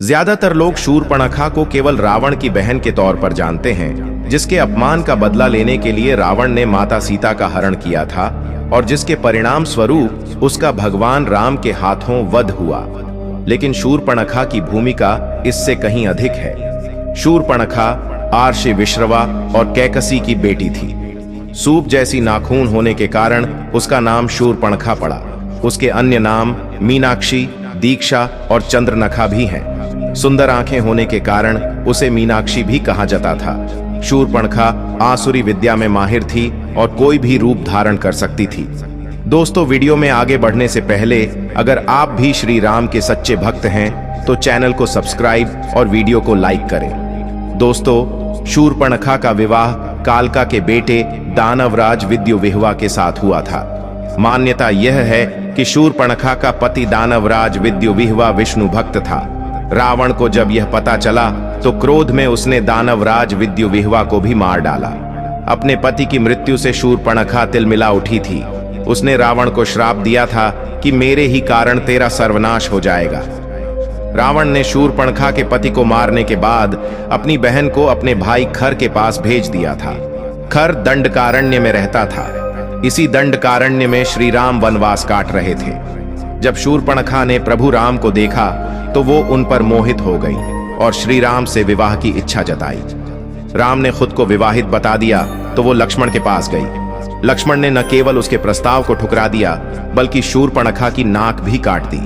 ज्यादातर लोग शूर्पणखा को केवल रावण की बहन के तौर पर जानते हैं, जिसके अपमान का बदला लेने के लिए रावण ने माता सीता का हरण किया था और जिसके परिणाम स्वरूप उसका भगवान राम के हाथों वध हुआ। लेकिन शूर्पणखा की भूमिका इससे कहीं अधिक है। शूर्पणखा आर्षि विश्रवा और कैकसी की बेटी थी। सूप जैसी नाखून होने के कारण उसका नाम शूर्पणखा पड़ा। उसके अन्य नाम मीनाक्षी, दीक्षा और चंद्रनखा भी हैं। सुंदर आंखें होने के कारण उसे मीनाक्षी भी कहा जाता था। शूर्पणखा आसुरी विद्या में माहिर थी और कोई भी रूप धारण कर सकती थी। दोस्तों, वीडियो में आगे बढ़ने से पहले अगर आप भी श्री राम के सच्चे भक्त हैं तो चैनल को सब्सक्राइब और वीडियो को लाइक करें। दोस्तों, शूर्पणखा का विवाह कालका के बेटे दानवराज विद्युविह्वा के साथ हुआ था। मान्यता यह है कि शूर्पणखा का पति दानवराज विद्युविह्वा विष्णु भक्त था। रावण को जब यह पता चला तो क्रोध में उसने दानवराज विद्युविह्वा को भी मार डाला। अपने पति की मृत्यु से शूर्पणखा तिलमिला उठी थी। उसने रावण को श्राप दिया था कि मेरे ही कारण तेरा सर्वनाश हो जाएगा। रावण ने शूर्पणखा के पति को मारने के बाद अपनी बहन को अपने भाई खर के पास भेज दिया था। खर दंडकारण्य में रहता था। इसी दंडकारण्य में श्री राम वनवास काट रहे थे। जब शूर्पणखा ने प्रभु राम को देखा तो वो उन पर मोहित हो गई और श्री राम से विवाह की इच्छा जताई। राम ने खुद को विवाहित बता दिया तो वो लक्ष्मण के पास गई। लक्ष्मण ने न केवल उसके प्रस्ताव को ठुकरा दिया बल्कि शूर्पणखा की नाक भी काट दी।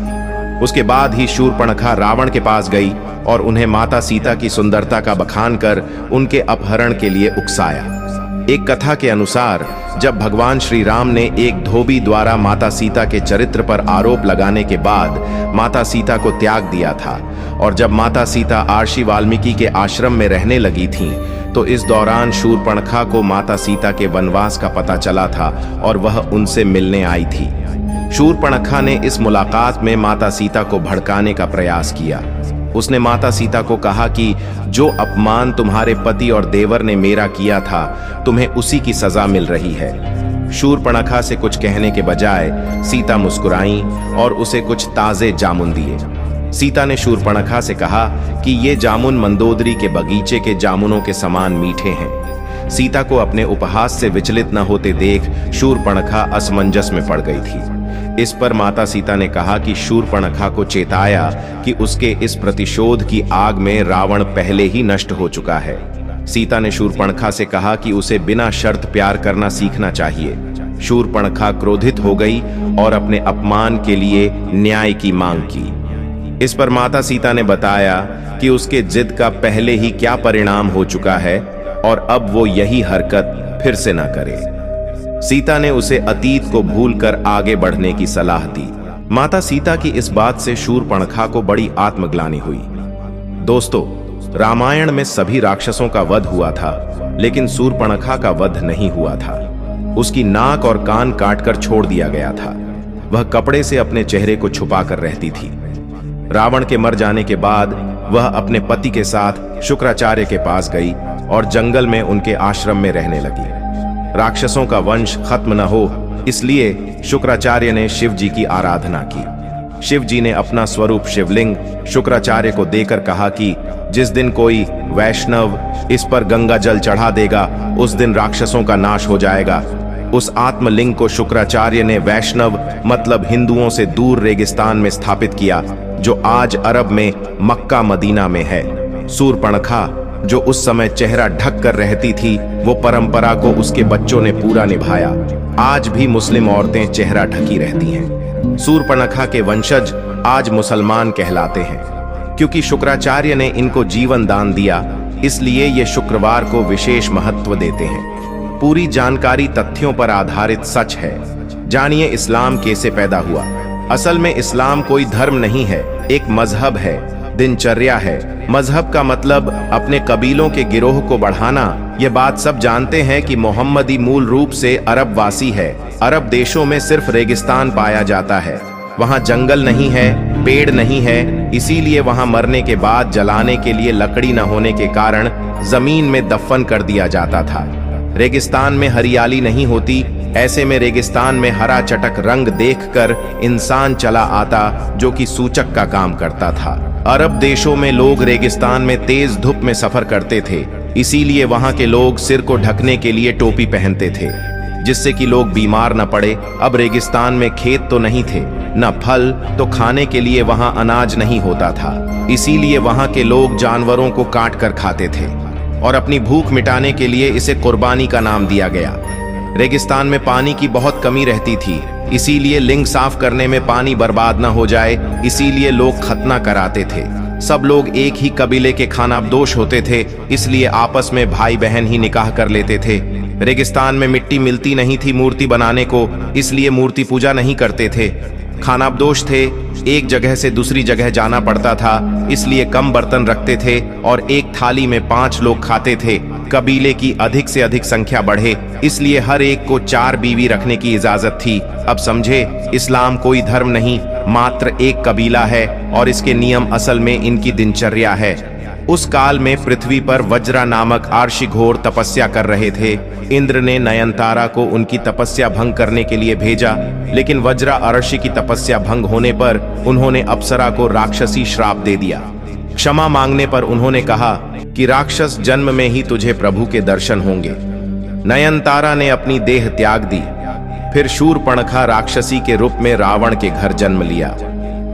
उसके बाद ही शूर्पणखा रावण के पास गई और उन्हें माता सीता की सुंदरता का बखान कर उनके अपहरण के लिए उकसाया। एक कथा के अनुसार जब भगवान श्री राम ने एक धोबी द्वारा माता सीता के चरित्र पर आरोप लगाने के बाद माता सीता को त्याग दिया था और जब माता सीता आर्षि वाल्मीकि के आश्रम में रहने लगी थीं, तो इस दौरान शूर्पणखा को माता सीता के वनवास का पता चला था और वह उनसे मिलने आई थी। शूर्पणखा ने इस मुलाकात में माता सीता को भड़काने का प्रयास किया। उसने माता सीता को कहा कि जो अपमान तुम्हारे पति और देवर ने मेरा किया था, तुम्हें उसी की सजा मिल रही है। शूर्पणखा से कुछ कहने के बजाय सीता मुस्कुराईं और उसे कुछ ताजे जामुन दिए। सीता ने शूर्पणखा से कहा कि ये जामुन मंदोदरी के बगीचे के जामुनों के समान मीठे हैं। सीता को अपने उपहास से विचलित न होते देख शूर्पणखा असमंजस में पड़ गई थी। इस पर माता सीता ने कहा कि शूर्पणखा को चेताया कि उसके इस प्रतिशोध की आग में रावण पहले ही नष्ट हो चुका है। सीता ने शूर्पणखा से कहा कि उसे बिना शर्त प्यार करना सीखना चाहिए। शूर्पणखा क्रोधित हो गई और अपने अपमान के लिए न्याय की मांग की। इस पर माता सीता ने बताया कि उसके जिद का पहले ही क्या परिणाम हो चुका है और अब वो यही हरकत फिर से न करे। सीता ने उसे अतीत को भूलकर आगे बढ़ने की सलाह दी। माता सीता की इस बात से शूर्पणखा को बड़ी आत्मग्लानि हुई। दोस्तों, रामायण में सभी राक्षसों का वध हुआ था, लेकिन शूर्पणखा का वध नहीं हुआ था। उसकी नाक और कान काटकर छोड़ दिया गया था। वह कपड़े से अपने चेहरे को छुपा कर रहती थी। रावण के मर जाने के बाद वह अपने पति के साथ शुक्राचार्य के पास गई और जंगल में उनके आश्रम में रहने लगी। राक्षसों का वंश खत्म न हो, इसलिए शुक्राचार्य ने शिव जी की आराधना की। शिव जी ने अपना स्वरूप शिवलिंग शुक्राचार्य को देकर कहा कि जिस दिन कोई वैष्णव इस पर गंगा जल चढ़ा देगा, उस दिन राक्षसों का नाश हो जाएगा। उस आत्मलिंग को शुक्राचार्य ने वैष्णव मतलब हिंदुओं से दूर रेगिस्तान में स्थापित किया, जो आज अरब में मक्का मदीना में है। शूर्पणखा जो उस समय चेहरा ढक कर रहती थी, वो परंपरा को उसके बच्चों ने पूरा निभाया। आज भी मुस्लिम औरतें चेहरा ढकी रहती हैं। शूर्पणखा के वंशज आज मुसलमान कहलाते हैं। क्योंकि शुक्राचार्य ने इनको जीवन दान दिया, इसलिए ये शुक्रवार को विशेष महत्व देते हैं। पूरी जानकारी तथ्यों पर आधारित सच है। जानिए इस्लाम कैसे पैदा हुआ। असल में इस्लाम कोई धर्म नहीं है, एक मजहब है, दिनचर्या है। मजहब का मतलब अपने कबीलों के गिरोह को बढ़ाना। ये बात सब जानते हैं कि मोहम्मदी मूल रूप से अरब वासी है। अरब देशों में सिर्फ रेगिस्तान पाया जाता है। वहाँ जंगल नहीं है, पेड़ नहीं है, इसीलिए वहाँ मरने के बाद जलाने के लिए लकड़ी न होने के कारण जमीन में दफन कर दिया जाता था। रेगिस्तान में हरियाली नहीं होती, ऐसे में रेगिस्तान में हरा चटक रंग देखकर इंसान चला आता, जो कि सूचक का काम करता था। अरब देशों में लोग रेगिस्तान में तेज धूप में सफर करते थे, इसीलिए वहां के लोग सिर को ढकने के लिए टोपी पहनते थे, जिससे कि लोग बीमार न पड़े। अब रेगिस्तान में खेत तो नहीं थे, न फल, तो खाने के लिए वहां अनाज नहीं होता था। इसीलिए वहां के लोग जानवरों को काट कर खाते थे और अपनी भूख मिटाने के लिए इसे कुर्बानी का नाम दिया गया। रेगिस्तान में पानी की बहुत कमी रहती थी, इसीलिए लिंग साफ करने में पानी बर्बाद न हो जाए, इसीलिए लोग खतना कराते थे। सब लोग एक ही कबीले के खानाबदोश होते थे, इसलिए आपस में भाई बहन ही निकाह कर लेते थे। रेगिस्तान में मिट्टी मिलती नहीं थी मूर्ति बनाने को, इसलिए मूर्ति पूजा नहीं करते थे। खानाबदोश थे, एक जगह से दूसरी जगह जाना पड़ता था, इसलिए कम बर्तन रखते थे और एक थाली में 5 लोग खाते थे। कबीले की अधिक से अधिक संख्या बढ़े, इसलिए हर एक को 4 बीवी रखने की इजाजत थी। अब समझे, इस्लाम कोई धर्म नहीं, मात्र एक कबीला है और इसके नियम असल में इनकी दिनचर्या है। उस काल में पृथ्वी पर वज्रा नामक आर्षि घोर तपस्या कर रहे थे। इंद्र ने नयनतारा को उनकी तपस्या भंग करने के लिए भेजा, लेकिन वज्रा आर्षि की तपस्या भंग होने पर उन्होंने अप्सरा को राक्षसी श्राप दे दिया। क्षमा मांगने पर उन्होंने कहा कि राक्षस जन्म में ही तुझे प्रभु के दर्शन होंगे। नयनतारा ने अपनी देह त्याग दी। फिर शूर्पणखा राक्षसी के रूप में रावण के घर जन्म लिया।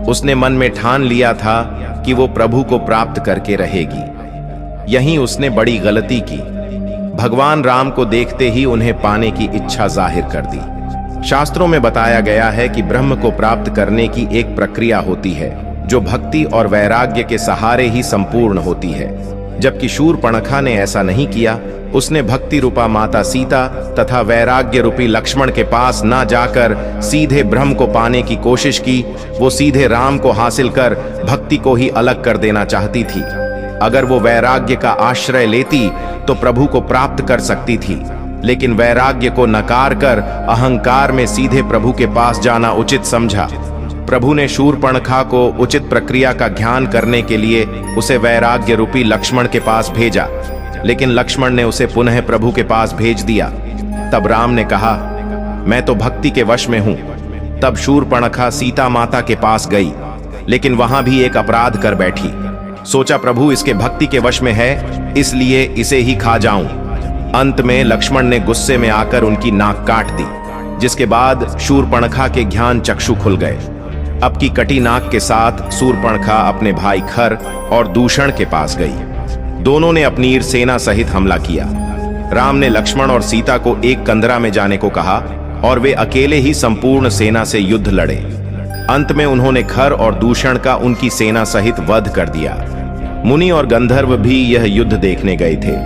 उसने मन में ठान लिया था कि वो प्रभु को प्राप्त करके रहेगी। यहीं उसने बड़ी गलती की। भगवान राम को देखते ही उन्हें पाने की इच्छा जाहिर कर दी। शास्त्रों में बताया गया है कि ब्रह्म को प्राप्त करने की एक प्रक्रिया होती है, जो भक्ति और वैराग्य के सहारे ही संपूर्ण होती है। जबकि शूर्पणखा ने ऐसा नहीं किया। उसने भक्ति रूपा माता सीता तथा वैराग्य रूपी लक्ष्मण के पास ना जाकर सीधे ब्रह्म को पाने की कोशिश की। वो सीधे राम को हासिल कर भक्ति को ही अलग कर देना चाहती थी। अगर वो वैराग्य का आश्रय लेती तो प्रभु को प्राप्त कर सकती थी, लेकिन वैराग्य को नकार कर अहंकार में सीधे प्रभु के पास जाना उचित समझा। प्रभु ने शूर्पणखा को उचित प्रक्रिया का ध्यान करने के लिए उसे वैराग्य रूपी लक्ष्मण के पास भेजा, लेकिन लक्ष्मण ने उसे पुनः प्रभु के पास भेज दिया। तब राम ने कहा, मैं तो भक्ति के वश में हूं। तब शूर्पणखा सीता माता के पास गई, लेकिन वहां भी एक अपराध कर बैठी। सोचा प्रभु इसके भक्ति के वश में है, इसलिए इसे ही खा जाऊं। अंत में लक्ष्मण ने गुस्से में आकर उनकी नाक काट दी, जिसके बाद शूर्पणखा के ज्ञान चक्षु खुल गए। अब की कटी नाक के साथ शूर्पणखा अपने भाई खर और दूषण के पास गई। दोनों ने अपनी सेना सहित हमला किया। राम ने लक्ष्मण और सीता को एक कंदरा में जाने को कहा और वे अकेले ही संपूर्ण सेना से युद्ध लड़े। अंत में उन्होंने खर और दूषण का उनकी सेना सहित वध कर दिया। मुनि और गंधर्व भी यह युद्ध देखने गए थे।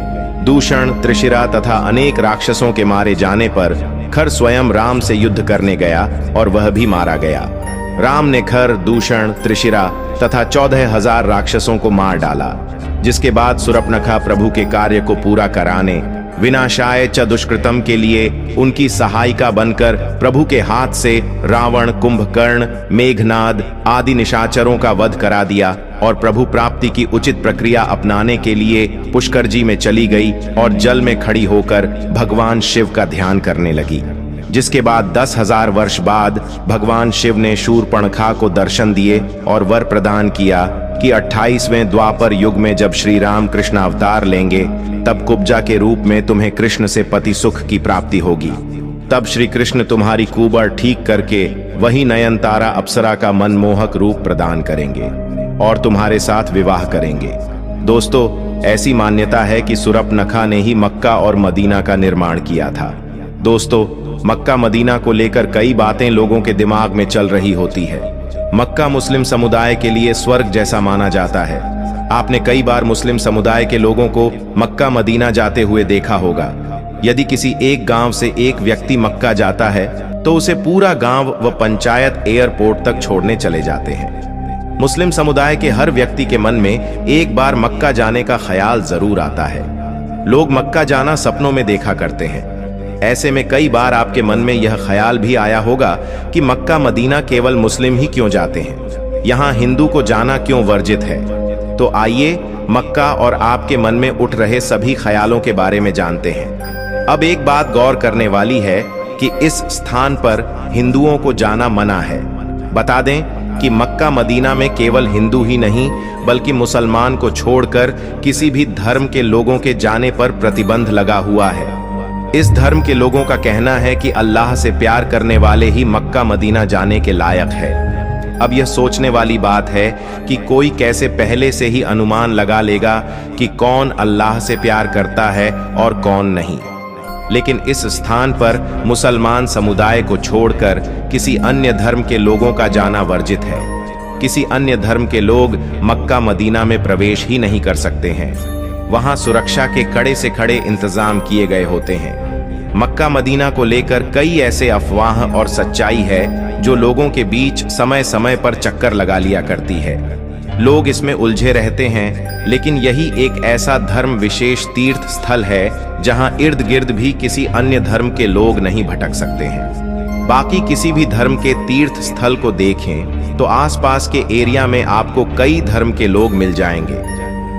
दूषण, त्रिशिरा तथा अनेक राक्षसों के मारे जाने पर खर स्वयं राम से युद्ध करने गया और वह भी मारा गया। राम ने खर, दूषण, त्रिशिरा तथा 14,000 राक्षसों को मार डाला, जिसके बाद शूर्पणखा प्रभु के कार्य को पूरा कराने, विनाशाय च दुष्कृतम के लिए उनकी सहायिका बनकर प्रभु के हाथ से रावण, कुंभकर्ण, मेघनाद आदि निशाचरों का वध करा दिया और प्रभु प्राप्ति की उचित प्रक्रिया अपनाने के लिए पुष्कर जी में चली गई और जल में खड़ी होकर भगवान शिव का ध्यान करने लगी। जिसके बाद 10,000 वर्ष बाद भगवान शिव ने शूर्पणखा को दर्शन दिए और वर प्रदान किया कि 28वें द्वापर युग में जब श्री राम कृष्ण अवतार लेंगे, तब कुब्जा के रूप में तुम्हें कृष्ण से पति सुख की प्राप्ति होगी। तब श्री कृष्ण तुम्हारी कुबर ठीक करके वही नयनतारा अप्सरा का मनमोहक रूप प्रदान करेंगे और तुम्हारे साथ विवाह करेंगे। दोस्तों, ऐसी मान्यता है कि शूर्पणखा ने ही मक्का और मदीना का निर्माण किया था। दोस्तों, मक्का मदीना को लेकर कई बातें लोगों के दिमाग में चल रही होती है। मक्का मुस्लिम समुदाय के लिए स्वर्ग जैसा माना जाता है। आपने कई बार मुस्लिम समुदाय के लोगों को मक्का मदीना जाते हुए देखा होगा। यदि किसी एक गांव से एक व्यक्ति मक्का जाता है तो उसे पूरा गांव व पंचायत एयरपोर्ट तक छोड़ने चले जाते हैं। मुस्लिम समुदाय के हर व्यक्ति के मन में एक बार मक्का जाने का ख्याल जरूर आता है। लोग मक्का जाना सपनों में देखा करते हैं। ऐसे में कई बार आपके मन में यह ख्याल भी आया होगा कि मक्का मदीना केवल मुस्लिम ही क्यों जाते हैं, यहाँ हिंदू को जाना क्यों वर्जित है। तो आइए मक्का और आपके मन में उठ रहे सभी ख्यालों के बारे में जानते हैं। अब एक बात गौर करने वाली है कि इस स्थान पर हिंदुओं को जाना मना है। बता दें कि मक्का मदीना में केवल हिंदू ही नहीं बल्कि मुसलमान को छोड़कर किसी भी धर्म के लोगों के जाने पर प्रतिबंध लगा हुआ है। इस धर्म के लोगों का कहना है कि अल्लाह से प्यार करने वाले ही मक्का मदीना जाने के लायक है। अब यह सोचने वाली बात है कि कोई कैसे पहले से ही अनुमान लगा लेगा कि कौन अल्लाह से प्यार करता है और कौन नहीं। लेकिन इस स्थान पर मुसलमान समुदाय को छोड़कर किसी अन्य धर्म के लोगों का जाना वर्जित है। किसी अन्य धर्म के लोग मक्का मदीना में प्रवेश ही नहीं कर सकते हैं। वहां सुरक्षा के कड़े से कड़े इंतजाम किए गए होते हैं। मक्का मदीना को लेकर कई ऐसे अफवाह और सच्चाई है जो लोगों के बीच समय समय पर चक्कर लगा लिया करती है। लोग इसमें उलझे रहते हैं, लेकिन यही एक ऐसा धर्म विशेष तीर्थ स्थल है जहां इर्द गिर्द भी किसी अन्य धर्म के लोग नहीं भटक सकते हैं। बाकी किसी भी धर्म के तीर्थ स्थल को देखें तो आसपास के एरिया में आपको कई धर्म के लोग मिल जाएंगे,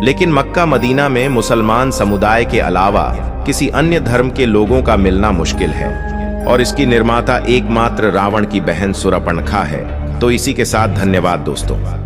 लेकिन मक्का मदीना में मुसलमान समुदाय के अलावा किसी अन्य धर्म के लोगों का मिलना मुश्किल है। और इसकी निर्माता एकमात्र रावण की बहन शूर्पणखा है। तो इसी के साथ धन्यवाद दोस्तों।